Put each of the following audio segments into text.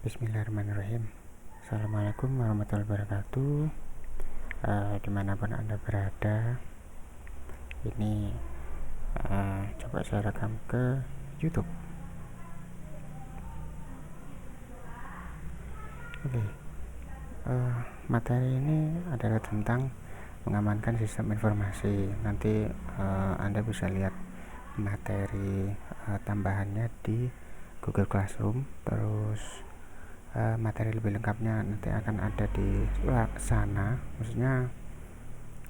Bismillahirrahmanirrahim. Assalamualaikum warahmatullahi wabarakatuh. Dimanapun Anda berada, ini coba saya rekam ke YouTube. Oke. Materi ini adalah tentang mengamankan sistem informasi. Nanti Anda bisa lihat materi tambahannya di Google Classroom. Terus materi lebih lengkapnya nanti akan ada di sana. Maksudnya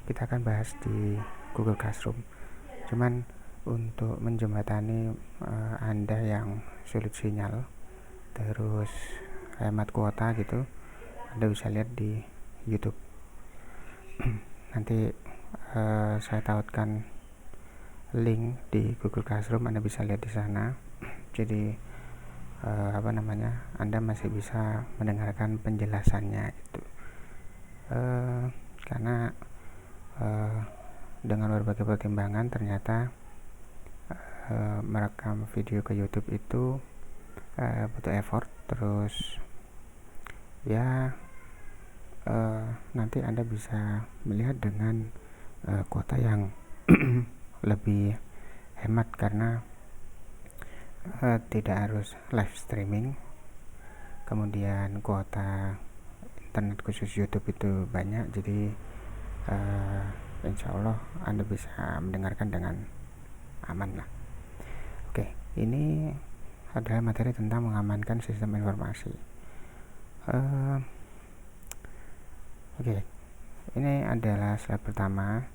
kita akan bahas di Google Classroom. Cuman untuk menjembatani Anda yang sulit sinyal, terus hemat kuota gitu, Anda bisa lihat di YouTube. Nanti saya tautkan link di Google Classroom, Anda bisa lihat di sana. Jadi Anda masih bisa mendengarkan penjelasannya itu. Karena dengan berbagai pertimbangan ternyata merekam video ke YouTube itu butuh effort. Terus ya nanti Anda bisa melihat dengan kuota yang lebih hemat karena tidak harus live streaming. Kemudian kuota internet khusus YouTube itu banyak, jadi insya Allah Anda bisa mendengarkan dengan aman lah. Oke, ini adalah materi tentang mengamankan sistem informasi. Oke, ini adalah slide pertama.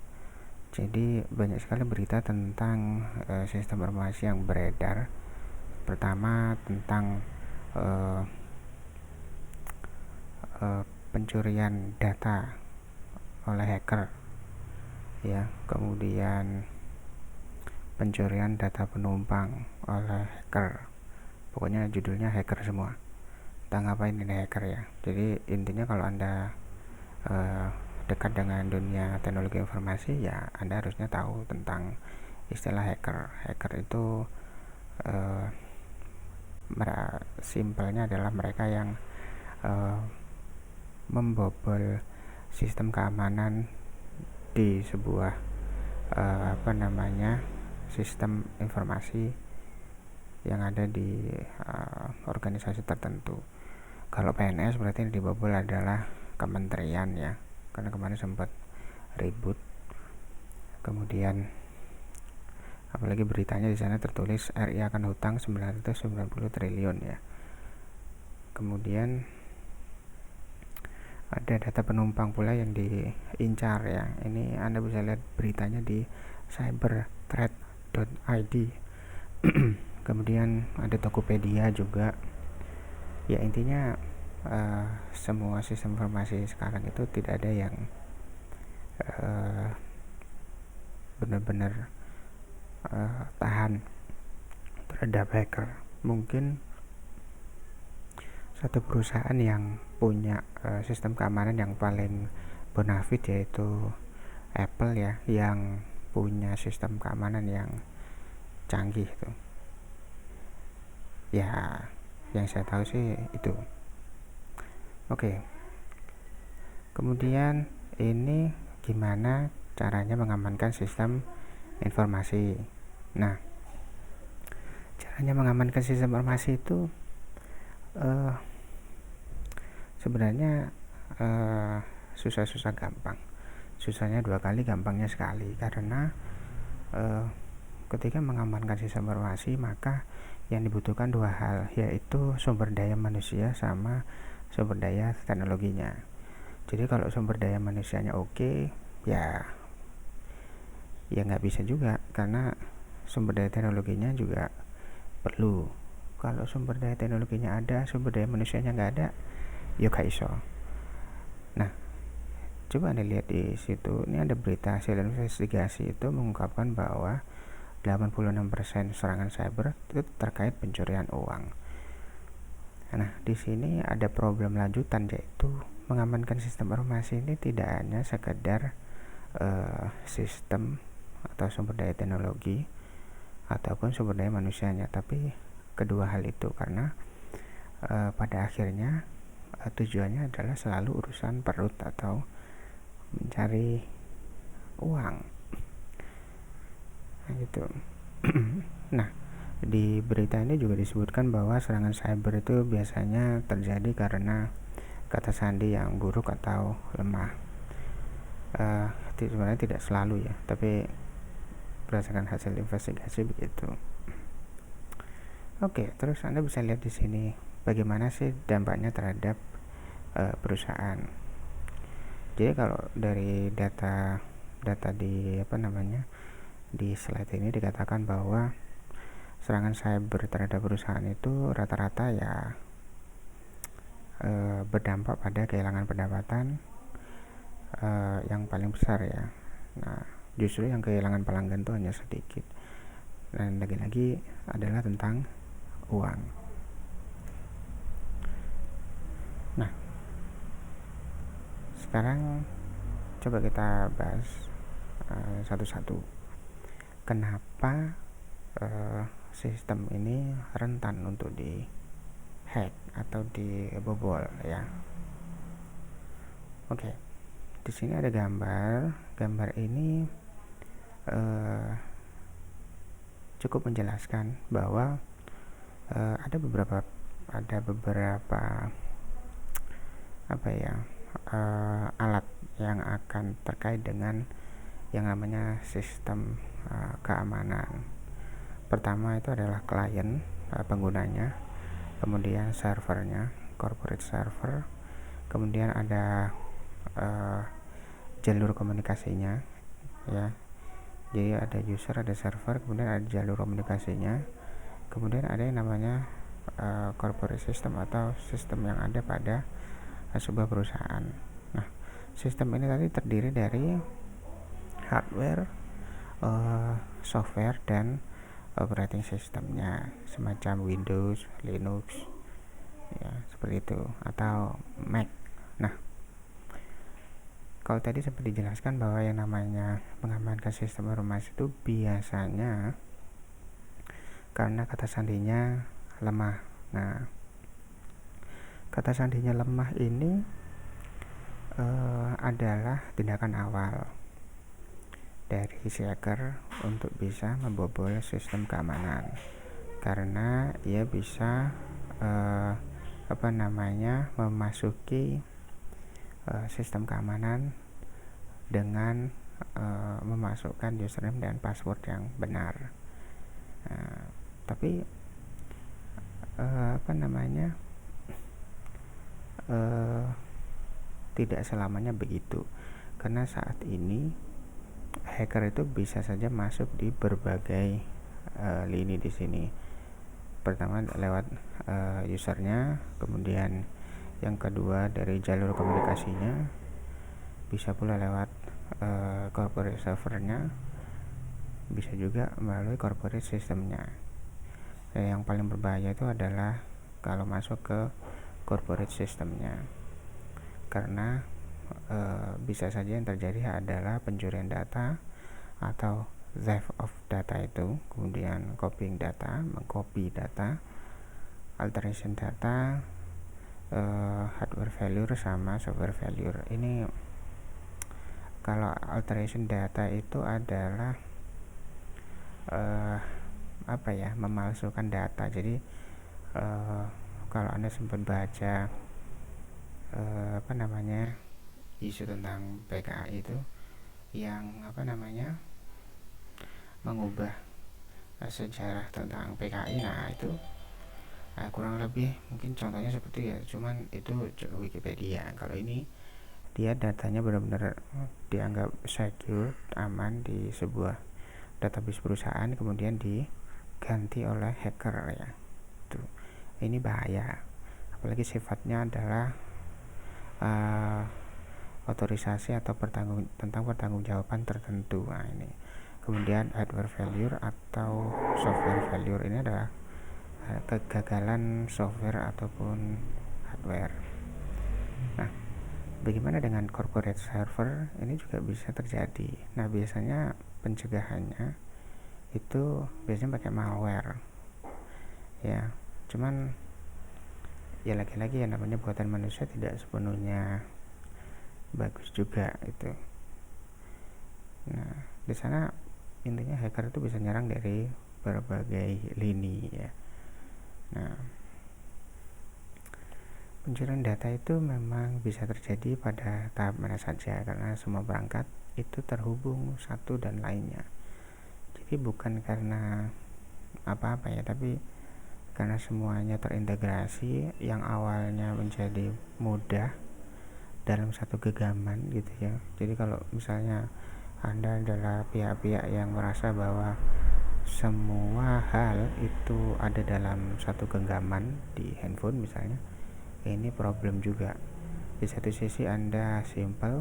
Jadi banyak sekali berita tentang sistem informasi yang beredar. Pertama tentang pencurian data oleh hacker, ya. Kemudian pencurian data penumpang oleh hacker. Pokoknya judulnya hacker semua. Entah ngapain ini hacker ya. Jadi intinya kalau Anda dekat dengan dunia teknologi informasi, ya Anda harusnya tahu tentang istilah hacker. Hacker itu simpelnya adalah mereka yang membobol sistem keamanan di sebuah sistem informasi yang ada di organisasi tertentu. Kalau PNS berarti yang dibobol adalah kementerian ya, karena kemarin sempat ribut. Kemudian apalagi beritanya di sana tertulis RI akan hutang 990 triliun ya. Kemudian ada data penumpang pula yang diincar ya. Ini Anda bisa lihat beritanya di cyberthreat.id. Kemudian ada Tokopedia juga. Ya intinya semua sistem informasi sekarang itu tidak ada yang benar-benar tahan terhadap hacker. Mungkin satu perusahaan yang punya sistem keamanan yang paling bonafit yaitu Apple ya, yang punya sistem keamanan yang canggih itu. Ya, yang saya tahu sih itu. Oke. Kemudian ini gimana caranya mengamankan sistem informasi. Nah, caranya mengamankan sistem informasi itu sebenarnya susah-susah gampang. Susahnya 2 kali, gampangnya sekali. Karena ketika mengamankan sistem informasi, maka yang dibutuhkan 2 hal, yaitu sumber daya manusia sama sumber daya teknologinya. Jadi kalau sumber daya manusianya oke, ya nggak bisa juga, karena sumber daya teknologinya juga perlu. Kalau sumber daya teknologinya ada, sumber daya manusianya nggak ada, ya gak iso. Nah, coba Anda lihat di situ. Ini ada berita hasil investigasi itu mengungkapkan bahwa 86% serangan cyber itu terkait pencurian uang. Nah, di sini ada problem lanjutan, yaitu mengamankan sistem informasi ini tidak hanya sekedar sistem atau sumber daya teknologi ataupun sumber daya manusianya, tapi kedua hal itu, karena pada akhirnya tujuannya adalah selalu urusan perut atau mencari uang. Nah, gitu. Nah, di berita ini juga disebutkan bahwa serangan cyber itu biasanya terjadi karena kata sandi yang buruk atau lemah. Sebenarnya tidak selalu ya, tapi berdasarkan hasil investigasi begitu. Oke, terus Anda bisa lihat di sini bagaimana sih dampaknya terhadap perusahaan. Jadi kalau dari data di di slide ini dikatakan bahwa serangan cyber terhadap perusahaan itu rata-rata ya berdampak pada kehilangan pendapatan yang paling besar ya. Nah, justru yang kehilangan pelanggan itu hanya sedikit. Dan lagi-lagi adalah tentang uang. Nah, sekarang coba kita bahas satu-satu. Kenapa sistem ini rentan untuk di hack atau dibobol ya? Oke, di sini ada gambar. Gambar ini cukup menjelaskan bahwa ada beberapa alat yang akan terkait dengan yang namanya sistem keamanan. Pertama itu adalah klien penggunanya, kemudian servernya, corporate server, kemudian ada jalur komunikasinya ya. Jadi ada user, ada server, kemudian ada jalur komunikasinya, kemudian ada yang namanya corporate system atau sistem yang ada pada sebuah perusahaan. Nah, sistem ini tadi terdiri dari hardware, software, dan operating systemnya, semacam Windows, Linux, ya seperti itu, atau Mac. Nah, kalau tadi sempat dijelaskan bahwa yang namanya mengamankan sistem informasi itu biasanya karena kata sandinya lemah. Nah, kata sandinya lemah ini adalah tindakan awal dari si hacker untuk bisa membobol sistem keamanan, karena ia bisa memasuki sistem keamanan dengan memasukkan username dan password yang benar. Tapi tidak selamanya begitu, karena saat ini hacker itu bisa saja masuk di berbagai lini di sini. Pertama lewat usernya, kemudian yang kedua dari jalur komunikasinya, bisa pula lewat corporate servernya, bisa juga melalui corporate systemnya. Yang paling berbahaya itu adalah kalau masuk ke corporate systemnya, karena bisa saja yang terjadi adalah pencurian data atau theft of data itu, kemudian copying data, mengcopy data, alteration data, hardware failure sama software failure. Ini kalau alteration data itu adalah memalsukan data. Jadi kalau Anda sempat baca isu tentang PKI itu yang mengubah sejarah tentang PKI, nah itu kurang lebih mungkin contohnya seperti ya, cuman itu Wikipedia. Kalau ini dia datanya benar-benar dianggap secure, aman di sebuah database perusahaan, kemudian diganti oleh hacker ya. Ini bahaya, apalagi sifatnya adalah otorisasi atau tentang pertanggungjawaban tertentu. Nah, ini kemudian hardware failure atau software failure ini adalah kegagalan software ataupun hardware. Nah, bagaimana dengan corporate server? Ini juga bisa terjadi. Nah, biasanya pencegahannya itu biasanya pakai malware ya, cuman ya lagi-lagi yang namanya buatan manusia tidak sepenuhnya bagus juga itu. Nah, di sana intinya hacker itu bisa nyerang dari berbagai lini ya. Nah, pencurian data itu memang bisa terjadi pada tahap mana saja karena semua perangkat itu terhubung satu dan lainnya. Jadi bukan karena apa-apa ya, tapi karena semuanya terintegrasi, yang awalnya menjadi mudah dalam satu genggaman gitu ya. Jadi kalau misalnya Anda adalah pihak-pihak yang merasa bahwa semua hal itu ada dalam satu genggaman di handphone misalnya, ini problem juga. Di satu sisi Anda simple,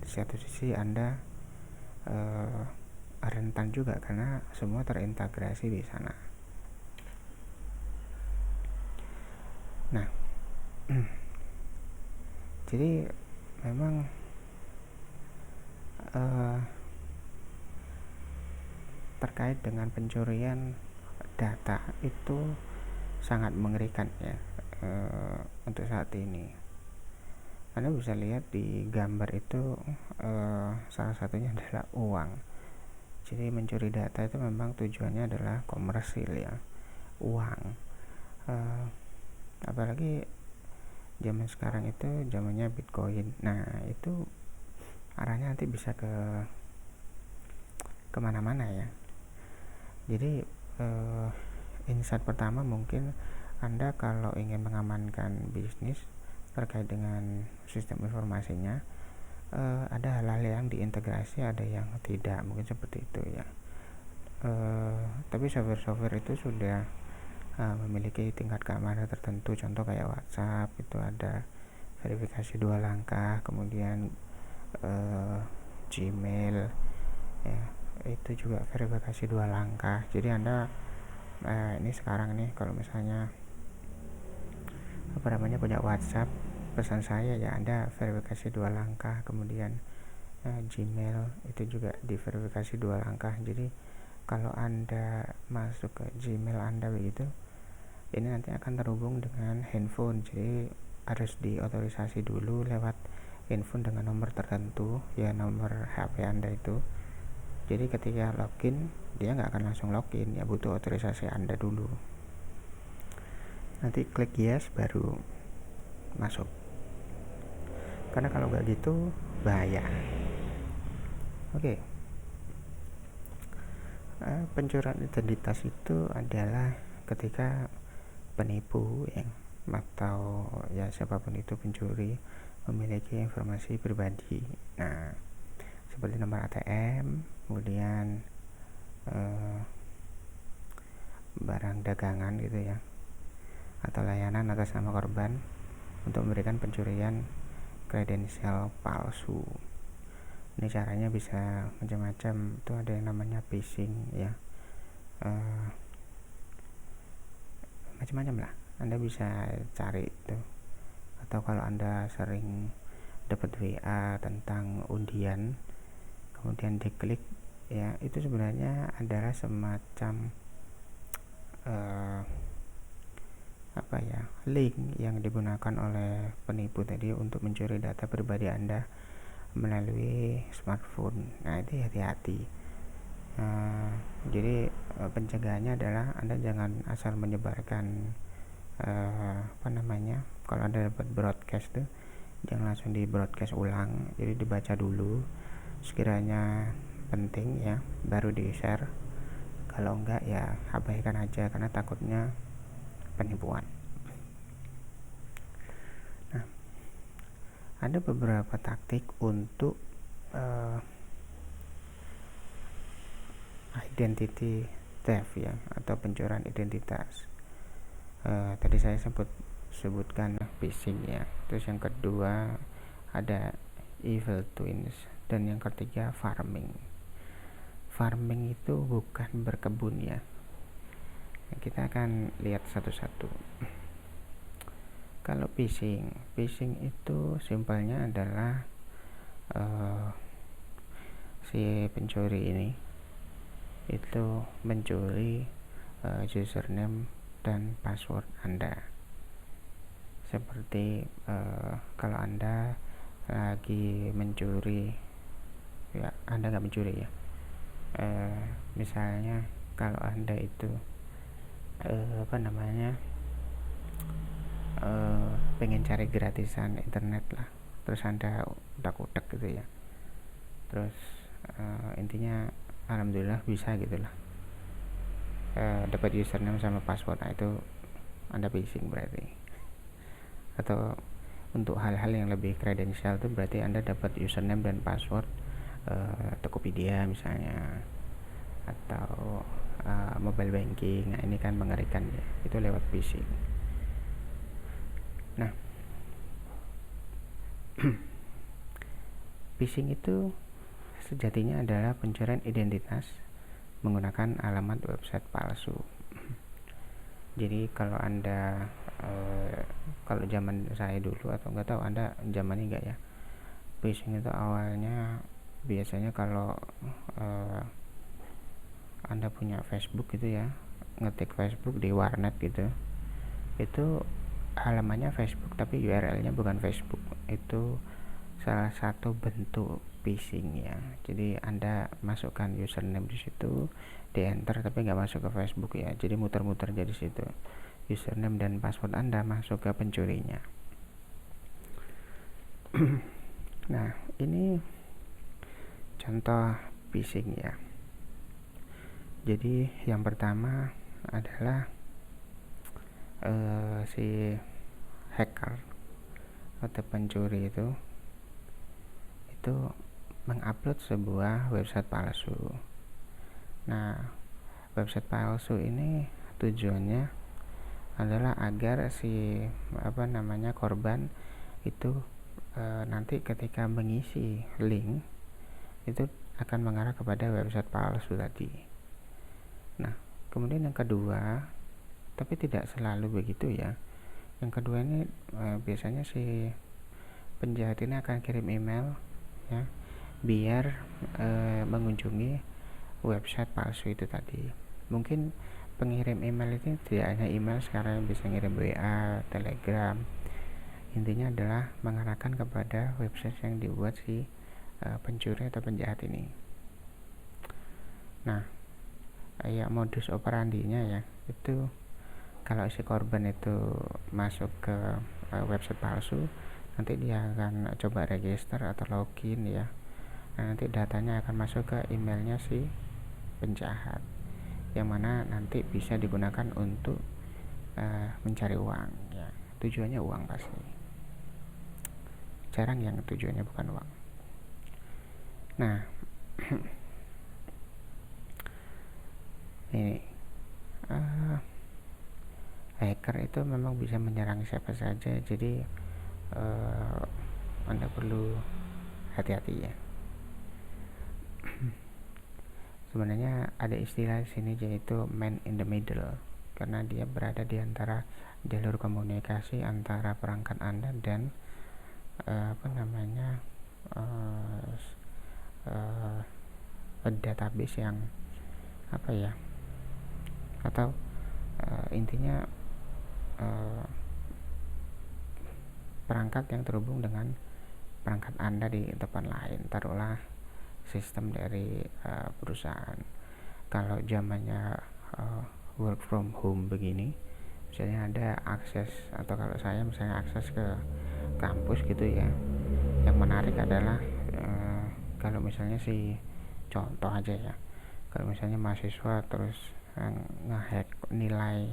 di satu sisi Anda rentan juga karena semua terintegrasi di sana. Nah, jadi memang terkait dengan pencurian data itu sangat mengerikan ya untuk saat ini. Anda bisa lihat di gambar itu salah satunya adalah uang. Jadi mencuri data itu memang tujuannya adalah komersil ya, uang. Apalagi zaman sekarang itu zamannya Bitcoin. Nah itu arahnya nanti bisa ke kemana-mana ya. Jadi insight pertama mungkin Anda kalau ingin mengamankan bisnis terkait dengan sistem informasinya, ada hal-hal yang diintegrasi, ada yang tidak, mungkin seperti itu ya. Tapi software itu sudah memiliki tingkat keamanan tertentu. Contoh kayak WhatsApp itu ada verifikasi 2 langkah, kemudian Gmail ya itu juga verifikasi 2 langkah. Jadi Anda ini sekarang nih kalau misalnya punya WhatsApp, pesan saya ya Anda verifikasi 2 langkah, kemudian Gmail itu juga diverifikasi 2 langkah. Jadi kalau Anda masuk ke Gmail Anda begitu, ini nanti akan terhubung dengan handphone, jadi harus diotorisasi dulu lewat handphone dengan nomor tertentu ya, nomor HP Anda itu. Jadi ketika login dia nggak akan langsung login ya, butuh otorisasi Anda dulu. Nanti klik yes baru masuk, karena kalau nggak gitu bahaya. Oke. Pencurian identitas itu adalah ketika penipu yang atau ya siapapun itu pencuri memiliki informasi pribadi. Nah, seperti nomor ATM, kemudian barang dagangan gitu ya, atau layanan atas nama korban untuk memberikan pencurian kredensial palsu. Ini caranya bisa macam-macam, itu ada yang namanya phishing ya, macam-macam lah, Anda bisa cari itu. Atau kalau Anda sering dapat WA tentang undian kemudian diklik ya, itu sebenarnya adalah semacam link yang digunakan oleh penipu tadi untuk mencuri data pribadi Anda melalui smartphone. Nah itu hati-hati. Jadi pencegahannya adalah Anda jangan asal menyebarkan kalau Anda dapat broadcast tuh jangan langsung di broadcast ulang, jadi dibaca dulu, sekiranya penting ya baru di share, kalau enggak ya abaikan aja karena takutnya penipuan. Nah, ada beberapa taktik untuk identity theft ya, atau pencurian identitas. Tadi saya sebutkan phishing ya. Terus yang kedua ada evil twins, dan yang ketiga farming. Farming itu bukan berkebun ya. Kita akan lihat satu-satu. Kalau phishing itu simpelnya adalah si pencuri ini itu mencuri username dan password Anda. seperti kalau Anda lagi mencuri, ya Anda nggak mencuri ya, misalnya kalau Anda itu pengen cari gratisan internet lah, terus Anda utak-utak gitu ya, terus intinya alhamdulillah bisa gitulah, dapat username sama password. Nah itu Anda phishing berarti. Atau untuk hal-hal yang lebih kredensial tuh berarti Anda dapat username dan password Tokopedia misalnya, atau mobile banking. Nah ini kan mengerikan ya, itu lewat phishing. Nah phishing itu sejatinya adalah pencurian identitas menggunakan alamat website palsu. Jadi kalau Anda kalau zaman saya dulu, atau nggak tahu Anda zamannya nggak ya, phishing itu awalnya biasanya kalau Anda punya Facebook gitu ya, ngetik Facebook di warnet gitu, itu halamannya Facebook tapi URL-nya bukan Facebook. Itu salah satu bentuk phishing ya. Jadi Anda masukkan username di situ, di enter tapi nggak masuk ke Facebook ya. Jadi muter-muter jadi situ. Username dan password Anda masuk ke pencurinya. Nah, ini contoh phishing ya. Jadi yang pertama adalah si hacker atau pencuri itu mengupload sebuah website palsu. Nah, website palsu ini tujuannya adalah agar si korban itu nanti ketika mengisi link itu akan mengarah kepada website palsu tadi. Nah, kemudian yang kedua, tapi tidak selalu begitu ya. Yang kedua ini biasanya si penjahat ini akan kirim email ya, biar mengunjungi website palsu itu tadi. Mungkin pengirim email itu tidak hanya email, sekarang bisa ngirim WA, Telegram. Intinya adalah mengarahkan kepada website yang dibuat si pencuri atau penjahat ini. Nah, ya modus operandinya ya, itu kalau si korban itu masuk ke website palsu, nanti dia akan coba register atau login ya. Nah, nanti datanya akan masuk ke emailnya si penjahat, yang mana nanti bisa digunakan untuk mencari uang ya. Tujuannya uang pasti, jarang yang tujuannya bukan uang. Nah ini hacker itu memang bisa menyerang siapa saja, jadi Anda perlu hati-hati ya. Sebenarnya ada istilah di sini yaitu man in the middle, karena dia berada di antara jalur komunikasi antara perangkat Anda dan database yang atau intinya perangkat yang terhubung dengan perangkat Anda di tempat lain, taruhlah sistem dari perusahaan. Kalau zamannya work from home begini, misalnya ada akses, atau kalau saya misalnya akses ke kampus gitu ya, yang menarik adalah kalau misalnya contoh aja ya, kalau misalnya mahasiswa terus ngehack nilai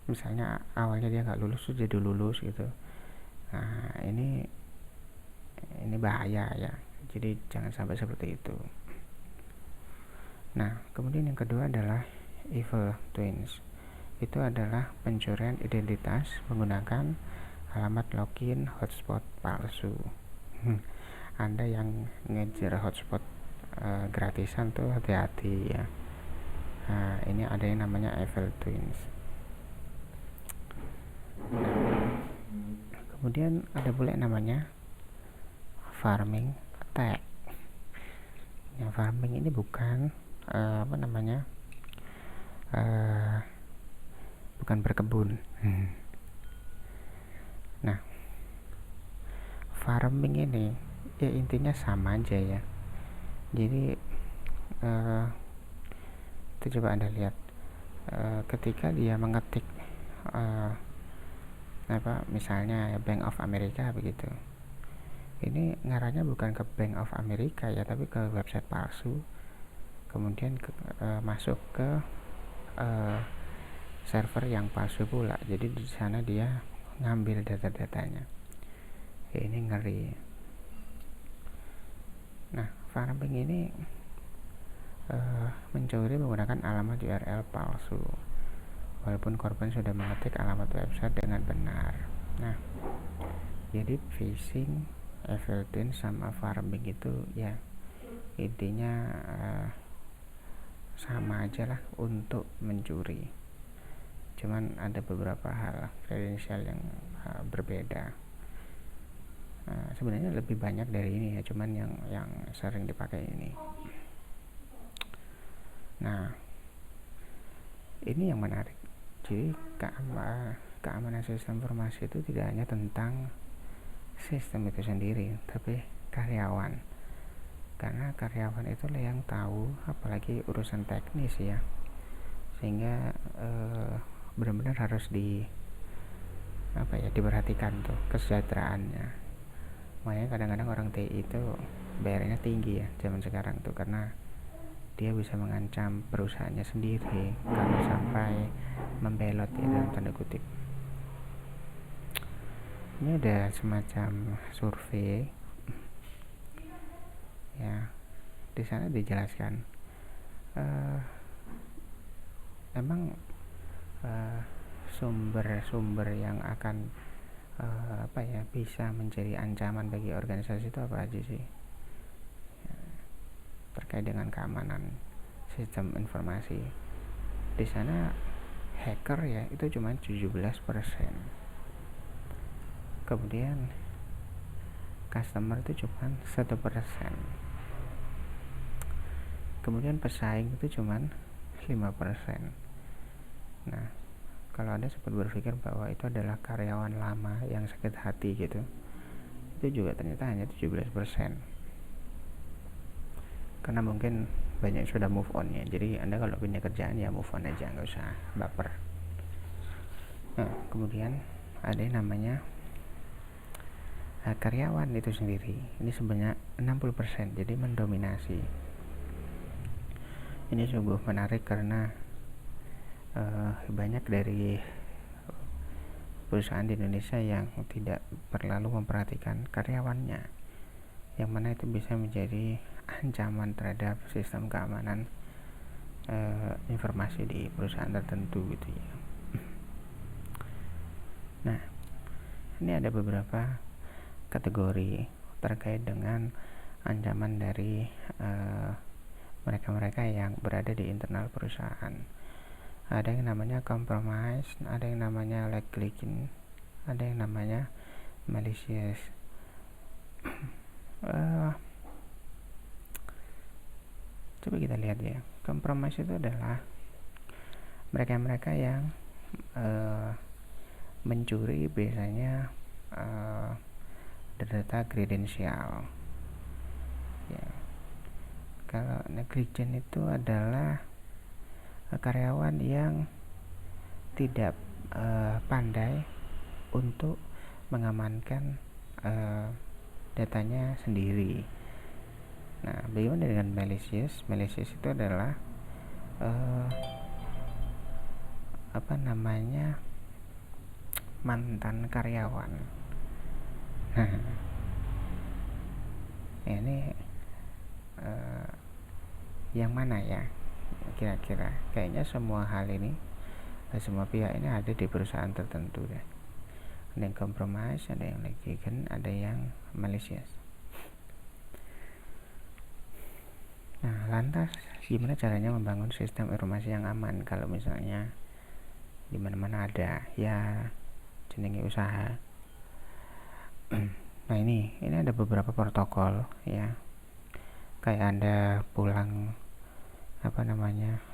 misalnya awalnya dia nggak lulus tuh jadi lulus gitu. Nah ini bahaya ya, jadi jangan sampai seperti itu. Nah kemudian yang kedua adalah evil twins. Itu adalah pencurian identitas menggunakan alamat login hotspot palsu. Anda yang ngejar hotspot gratisan tuh hati-hati ya. Nah, ini ada yang namanya evil twins. Kemudian ada pula yang namanya farming attack. Yang farming bukan berkebun. Nah, farming ini ya intinya sama aja ya. Jadi itu coba Anda lihat ketika dia mengetik misalnya Bank of America begitu, ini ngarahnya bukan ke Bank of America ya, tapi ke website palsu, kemudian masuk ke server yang palsu pula. Jadi di sana dia ngambil data-datanya. Ya, ini ngeri. Nah, farming ini mencuri menggunakan alamat URL palsu, walaupun korban sudah mengetik alamat website dengan benar. Nah, jadi phishing, evil twin sama farming itu ya intinya sama aja lah untuk mencuri. Cuman ada beberapa hal kredensial yang berbeda. Sebenarnya lebih banyak dari ini ya, cuman yang sering dipakai ini. Nah, ini yang menarik. Jadi keamanan sistem informasi itu tidak hanya tentang sistem itu sendiri, tapi karyawan. Karena karyawan itulah yang tahu, apalagi urusan teknis ya, sehingga benar-benar harus diperhatikan tuh kesejahteraannya. Makanya kadang-kadang orang TI itu bayarnya tinggi ya zaman sekarang tuh, karena dia bisa mengancam perusahaannya sendiri kalau sampai membelot ya, dalam tanda kutip. Ini ada semacam survei ya, di sana dijelaskan emang sumber-sumber yang akan bisa menjadi ancaman bagi organisasi itu apa aja sih ya, terkait dengan keamanan sistem informasi. Di sana hacker ya itu cuma 17%, kemudian customer itu cuma 1%, kemudian pesaing itu cuma 5%. Nah, kalau Anda sempat berpikir bahwa itu adalah karyawan lama yang sakit hati gitu, itu juga ternyata hanya 17%, karena mungkin banyak sudah move on ya. Jadi Anda kalau punya kerjaan ya move on aja, nggak usah baper. Nah, kemudian ada yang namanya karyawan itu sendiri, ini sebanyak 60%, jadi mendominasi. Ini sungguh menarik karena banyak dari perusahaan di Indonesia yang tidak terlalu memperhatikan karyawannya, yang mana itu bisa menjadi ancaman terhadap sistem keamanan informasi di perusahaan tertentu gitu ya. Nah, ini ada beberapa kategori terkait dengan ancaman dari mereka-mereka yang berada di internal perusahaan. Ada yang namanya compromise, ada yang namanya negligent, ada yang namanya malicious. Coba kita lihat ya. Compromise itu adalah mereka-mereka yang mencuri biasanya data kredensial ya. Kalau negligent itu adalah karyawan yang tidak pandai untuk mengamankan datanya sendiri. Nah, bagaimana dengan malicious? Malicious itu adalah mantan karyawan. Ini yang mana ya? Kira-kira kayaknya semua hal ini, semua pihak ini ada di perusahaan tertentu deh. Ada yang compromise, ada yang negligent, ada yang malicious. Nah, lantas gimana caranya membangun sistem informasi yang aman kalau misalnya di mana-mana ada ya jenenge usaha. Nah, ini ada beberapa protokol ya. Kayak Anda pulang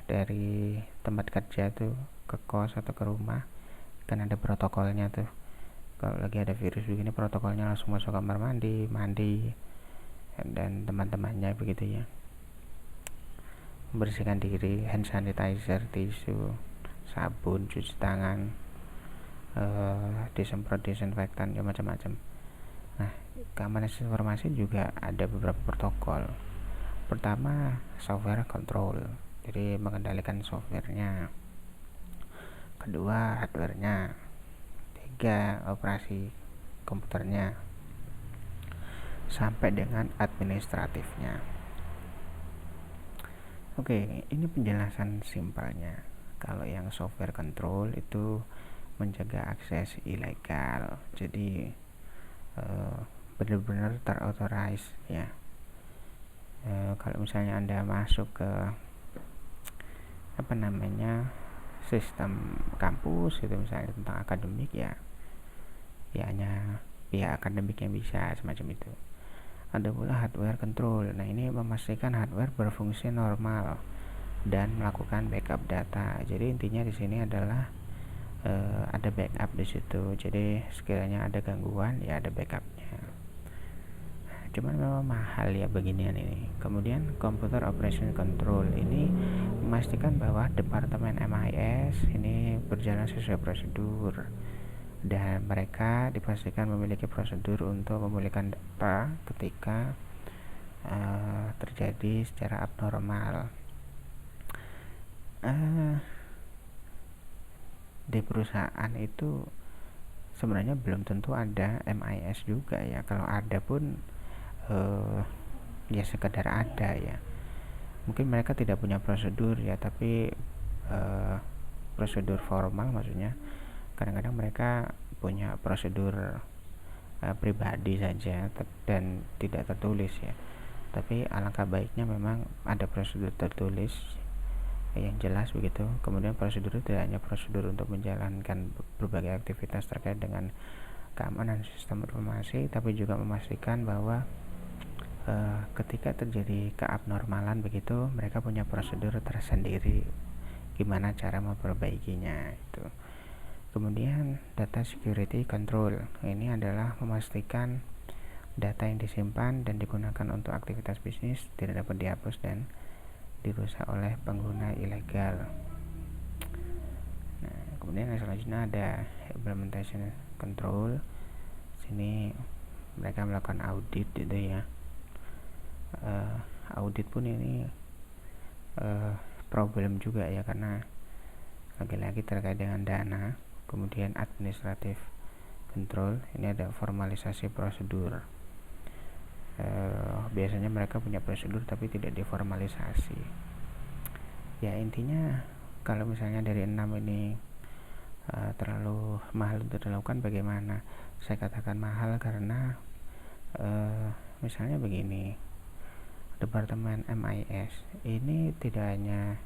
dari tempat kerja tuh ke kos atau ke rumah, kan ada protokolnya tuh. Kalau lagi ada virus begini, protokolnya langsung masuk kamar mandi dan teman-temannya begitu ya, membersihkan diri, hand sanitizer, tisu, sabun, cuci tangan, disemprot disinfektan, ya macam-macam. Nah, keamanan informasi juga ada beberapa protokol. Pertama, software control, jadi mengendalikan softwarenya. Kedua, hardwarenya. Tiga, operasi komputernya, sampai dengan administratifnya. Oke, ini penjelasan simpelnya. Kalau yang software control itu menjaga akses ilegal, jadi benar-benar terauthorize ya. Kalau misalnya Anda masuk ke sistem kampus itu, misalnya tentang akademik ya hanya pihak akademik yang bisa semacam itu. Ada pula hardware control. Nah, ini memastikan hardware berfungsi normal dan melakukan backup data. Jadi intinya di sini adalah ada backup di situ. Jadi sekiranya ada gangguan ya ada backupnya. Cuman memang mahal ya beginian ini. Kemudian computer operation control ini memastikan bahwa departemen MIS ini berjalan sesuai prosedur, dan mereka dipastikan memiliki prosedur untuk memulihkan data ketika terjadi secara abnormal. Di perusahaan itu sebenarnya belum tentu ada MIS juga ya. Kalau ada pun ya sekedar ada ya. Mungkin mereka tidak punya prosedur ya, tapi prosedur formal maksudnya. Kadang-kadang mereka punya prosedur pribadi saja dan tidak tertulis ya. Tapi alangkah baiknya memang ada prosedur tertulis yang jelas begitu. Kemudian prosedur itu tidak hanya prosedur untuk menjalankan berbagai aktivitas terkait dengan keamanan sistem informasi, tapi juga memastikan bahwa ketika terjadi keabnormalan begitu, mereka punya prosedur tersendiri gimana cara memperbaikinya itu. Kemudian data security control, ini adalah memastikan data yang disimpan dan digunakan untuk aktivitas bisnis tidak dapat dihapus dan dirusak oleh pengguna ilegal. Nah, kemudian yang selanjutnya ada implementation control. Sini mereka melakukan audit gitu ya. Audit pun ini problem juga ya, karena lagi-lagi terkait dengan dana. Kemudian administrative control, ini ada formalisasi prosedur. Biasanya mereka punya prosedur tapi tidak diformalisasi. Ya intinya kalau misalnya dari 6 ini terlalu mahal untuk dilakukan, bagaimana? Saya katakan mahal karena misalnya begini, Departemen MIS ini tidak hanya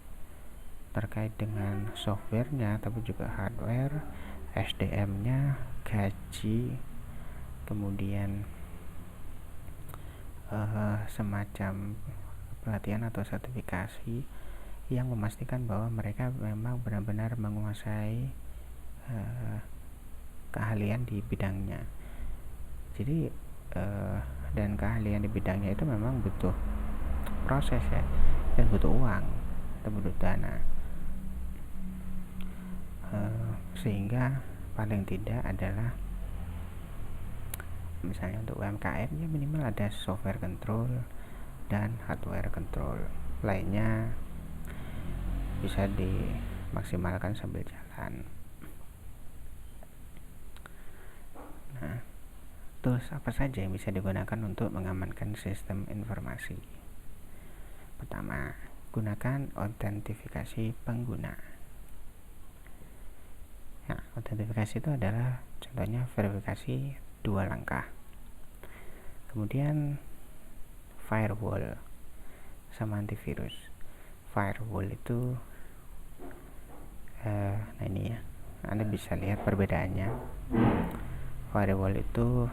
terkait dengan softwarenya, tapi juga hardware, SDM-nya, gaji, kemudian semacam pelatihan atau sertifikasi yang memastikan bahwa mereka memang benar-benar menguasai keahlian di bidangnya. Jadi dan keahlian di bidangnya itu memang butuh proses ya, dan butuh uang dan butuh dana. Sehingga paling tidak adalah misalnya untuk UMKM ya minimal ada software control dan hardware control, lainnya bisa dimaksimalkan sambil jalan. Nah, terus apa saja yang bisa digunakan untuk mengamankan sistem informasi? Pertama, gunakan autentifikasi pengguna. Nah, autentifikasi itu adalah contohnya verifikasi 2 langkah. Kemudian firewall sama antivirus. Firewall itu nah ini ya, Anda bisa lihat perbedaannya. Firewall itu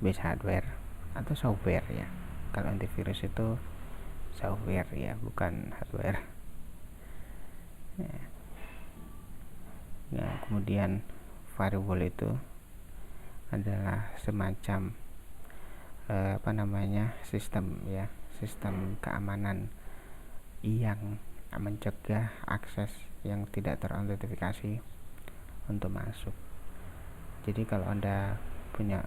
base hardware atau software ya. Kalau antivirus itu software ya, bukan hardware. Kemudian firewall itu adalah semacam sistem keamanan yang mencegah akses yang tidak terautentikasi untuk masuk. Jadi kalau Anda punya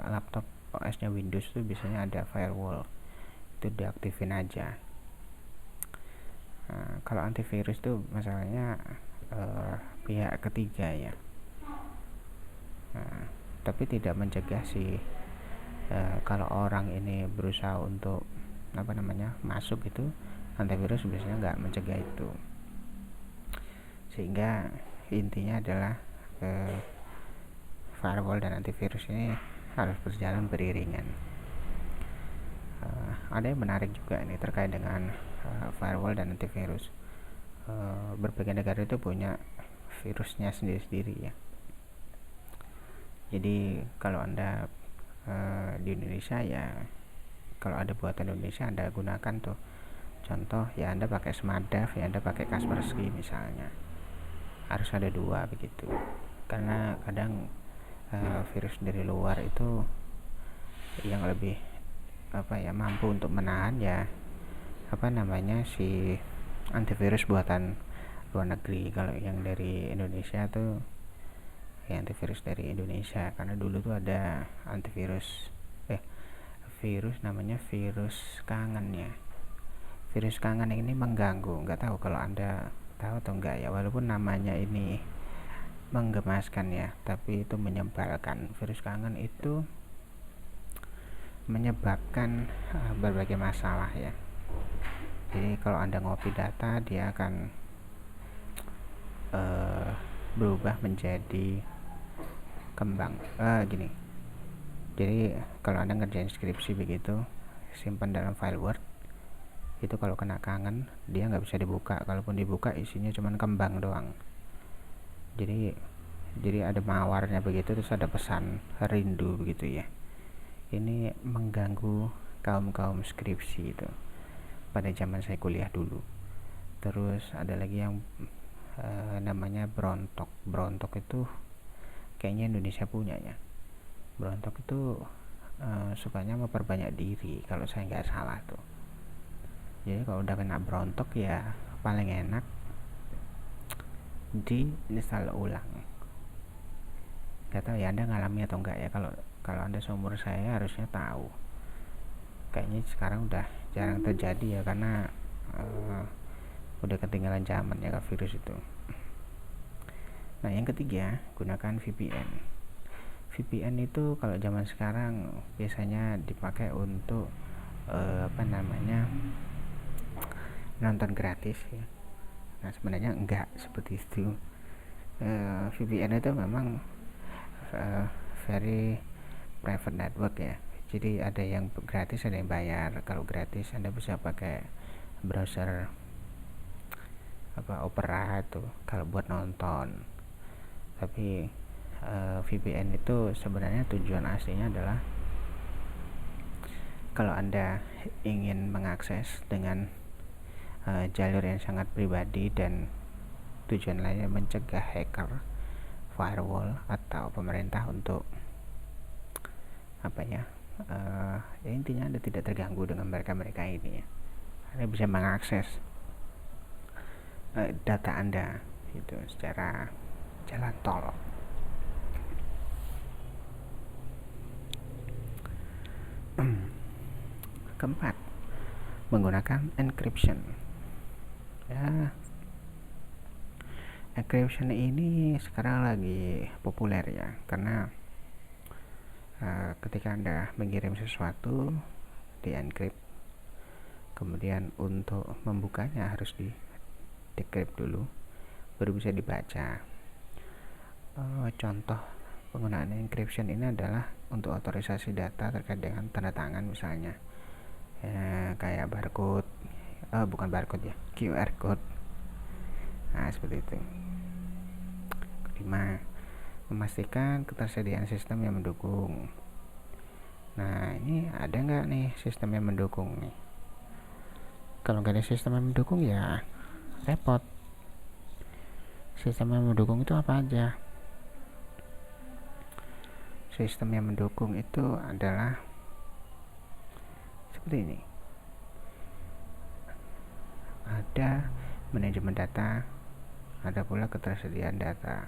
laptop OS-nya Windows itu biasanya ada firewall, itu diaktifin aja. Kalau antivirus itu masalahnya pihak ketiga ya, tapi tidak mencegah sih. Kalau orang ini berusaha untuk masuk itu, antivirus biasanya nggak mencegah itu. Sehingga intinya adalah firewall dan antivirus ini harus berjalan beriringan. Ada yang menarik juga ini terkait dengan firewall dan antivirus. Berbagai negara itu punya virusnya sendiri-sendiri ya. Jadi kalau Anda di Indonesia ya, kalau ada buatan Indonesia Anda gunakan tuh. Contoh ya, Anda pakai Smartdav ya, Anda pakai Kaspersky misalnya. Harus ada 2 begitu. Karena kadang virus dari luar itu yang lebih mampu untuk menahan ya si antivirus buatan luar negeri. Kalau yang dari Indonesia tuh ya antivirus dari Indonesia, karena dulu tuh ada antivirus virus namanya virus kangen ya. Virus kangen ini mengganggu, nggak tahu kalau Anda tahu atau enggak ya, walaupun namanya ini menggemaskan ya, tapi itu menyebalkan. Virus kangen itu menyebabkan berbagai masalah ya. Jadi kalau Anda ngopi data, dia akan berubah menjadi kembang gini. Jadi kalau Anda ngerjain skripsi begitu, simpan dalam file Word, itu kalau kena kangen dia nggak bisa dibuka. Kalaupun dibuka isinya cuma kembang doang. Jadi ada mawarnya begitu, terus ada pesan rindu begitu ya. Ini mengganggu kaum skripsi itu pada zaman saya kuliah dulu. Terus ada lagi yang namanya Brontok. Brontok itu kayaknya Indonesia punya ya. Brontok itu sukanya memperbanyak diri kalau saya nggak salah tuh. Jadi kalau udah kena Brontok ya paling enak di install ulang. Gak tahu ya Anda ngalami atau enggak ya. Kalau Anda seumur saya harusnya tahu. Kayaknya sekarang udah jarang terjadi ya, karena udah ketinggalan zaman ya virus itu. Nah yang ketiga, gunakan VPN. VPN itu kalau zaman sekarang biasanya dipakai untuk nonton gratis ya. Nah sebenarnya enggak seperti itu. VPN itu memang very private network ya. Jadi ada yang gratis, ada yang bayar. Kalau gratis Anda bisa pakai browser Opera itu kalau buat nonton. Tapi VPN itu sebenarnya tujuan aslinya adalah kalau Anda ingin mengakses dengan jalur yang sangat pribadi, dan tujuan lainnya mencegah hacker, firewall atau pemerintah untuk ya intinya Anda tidak terganggu dengan mereka ini ya. Anda bisa mengakses data Anda itu secara jalan tol. Keempat, menggunakan encryption ya. Encryption ini sekarang lagi populer ya, karena ketika Anda mengirim sesuatu di encrypt, kemudian untuk membukanya harus di decrypt dulu baru bisa dibaca. Contoh penggunaan encryption ini adalah untuk otorisasi data terkait dengan tanda tangan misalnya, kayak barcode, bukan barcode ya, QR code. Nah seperti itu. Kelima, memastikan ketersediaan sistem yang mendukung. Nah ini ada nggak nih sistem yang mendukung nih? Kalau nggak ada sistem yang mendukung ya repot. Sistem yang mendukung itu apa aja? Sistem yang mendukung itu adalah seperti ini. Ada manajemen data, ada pula ketersediaan data.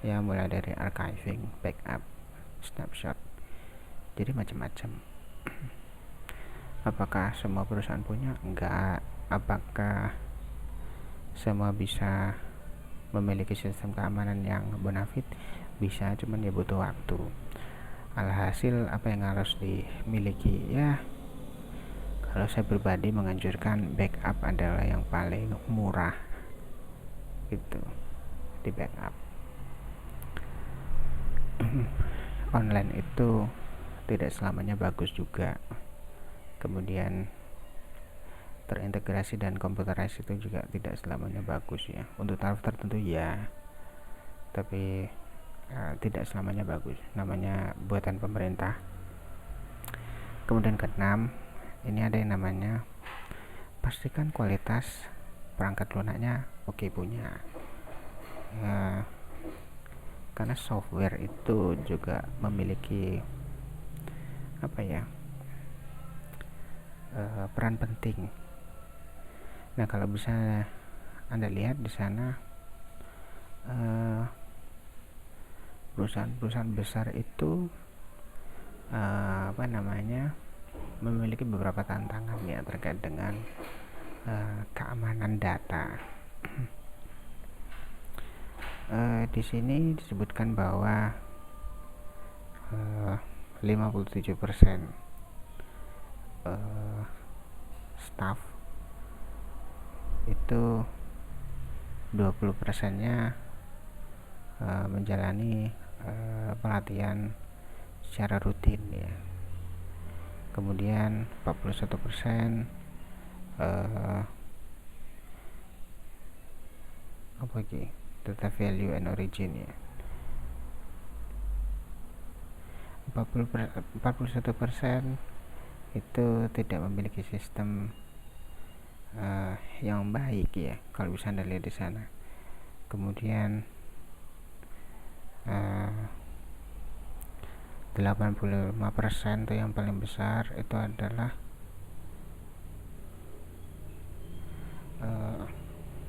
Ya, mulai dari archiving, backup, snapshot. Jadi macam-macam. Apakah semua perusahaan punya? Enggak. Apakah semua bisa memiliki sistem keamanan yang bonafit? Bisa, cuman ya butuh waktu. Alhasil apa yang harus dimiliki? Ya, kalau saya pribadi menganjurkan backup adalah yang paling murah gitu, di backup. Online itu tidak selamanya bagus juga. Kemudian terintegrasi dan komputerisasi itu juga tidak selamanya bagus ya. Untuk taraf tertentu ya, tapi tidak selamanya bagus. Namanya buatan pemerintah. Kemudian keenam, ini ada yang namanya pastikan kualitas perangkat lunaknya oke punya. Karena software itu juga memiliki peran penting. Nah, kalau bisa Anda lihat di sana, perusahaan-perusahaan besar itu memiliki beberapa tantangan ya terkait dengan keamanan data. Di sini disebutkan bahwa 57% staff itu 20%-nya menjalani pelatihan secara rutin ya. Kemudian 41% data value and origin ya. 41% itu tidak memiliki sistem yang baik ya, kalau bisa Anda lihat di sana. Kemudian 85% itu yang paling besar itu adalah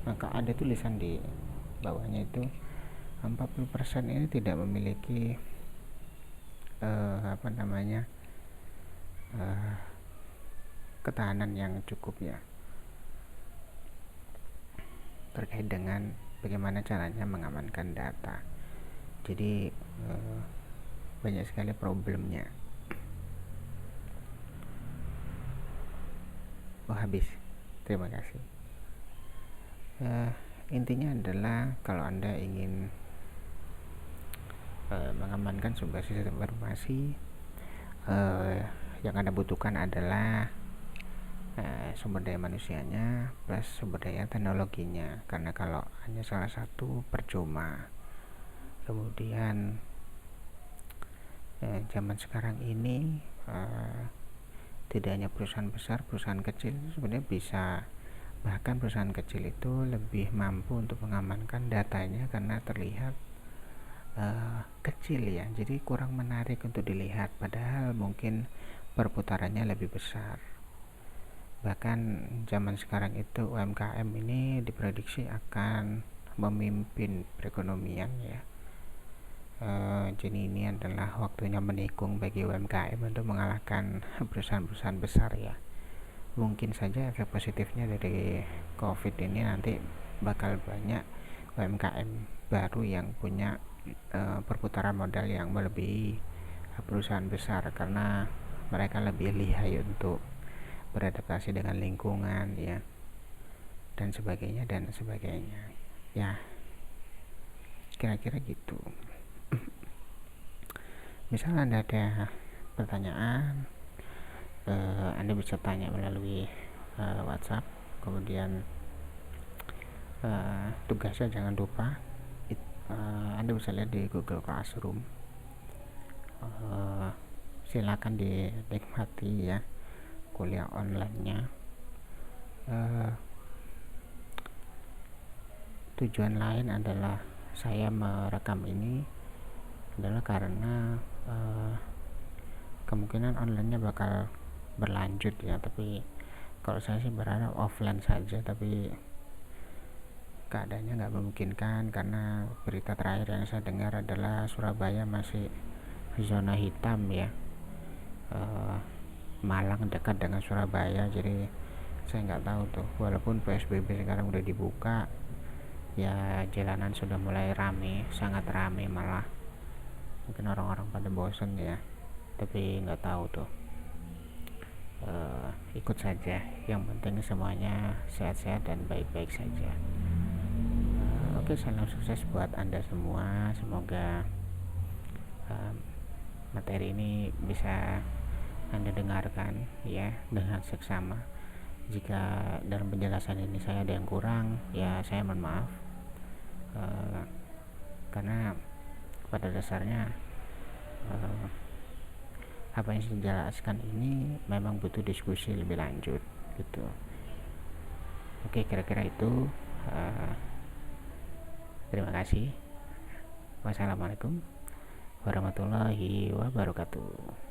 maka ada tulisan di bawahnya itu 40% ini tidak memiliki ketahanan yang cukup ya, terkait dengan bagaimana caranya mengamankan data. Jadi banyak sekali problemnya. Habis. Terima kasih. Intinya adalah kalau Anda ingin mengamankan sebuah sistem informasi, yang Anda butuhkan adalah sumber daya manusianya plus sumber daya teknologinya, karena kalau hanya salah satu percuma. Kemudian zaman sekarang ini tidak hanya perusahaan besar, perusahaan kecil sebenarnya bisa, bahkan perusahaan kecil itu lebih mampu untuk mengamankan datanya karena terlihat kecil ya, jadi kurang menarik untuk dilihat, padahal mungkin perputarannya lebih besar. Bahkan zaman sekarang itu UMKM ini diprediksi akan memimpin perekonomian ya. Jadi ini adalah waktunya menikung bagi UMKM untuk mengalahkan perusahaan-perusahaan besar ya. Mungkin saja efek positifnya dari COVID ini nanti bakal banyak UMKM baru yang punya perputaran modal yang melebihi perusahaan besar, karena mereka lebih lihai untuk beradaptasi dengan lingkungan ya, dan sebagainya ya, kira-kira gitu. Misalnya Anda ada pertanyaan, Anda bisa tanya melalui WhatsApp. Kemudian tugasnya jangan lupa Anda bisa lihat di Google Classroom. Silakan dinikmati ya kuliah online-nya. tujuan lain adalah saya merekam ini adalah karena kemungkinan online-nya bakal berlanjut ya, tapi kalau saya sih berharap offline saja, tapi keadaannya nggak memungkinkan karena berita terakhir yang saya dengar adalah Surabaya masih zona hitam ya. Malang dekat dengan Surabaya, jadi saya nggak tahu tuh, walaupun PSBB sekarang udah dibuka ya, jalanan sudah mulai rame, sangat rame malah. Mungkin orang-orang pada bosen ya, tapi nggak tahu tuh. Ikut saja, yang penting semuanya sehat-sehat dan baik-baik saja. Oke, salam sukses buat Anda semua, semoga materi ini bisa Anda dengarkan ya dengan seksama. Jika dalam penjelasan ini saya ada yang kurang, ya saya mohon maaf, karena pada dasarnya apa yang saya jelaskan ini memang butuh diskusi lebih lanjut gitu. Oke, kira-kira itu. Terima kasih. Wassalamualaikum warahmatullahi wabarakatuh.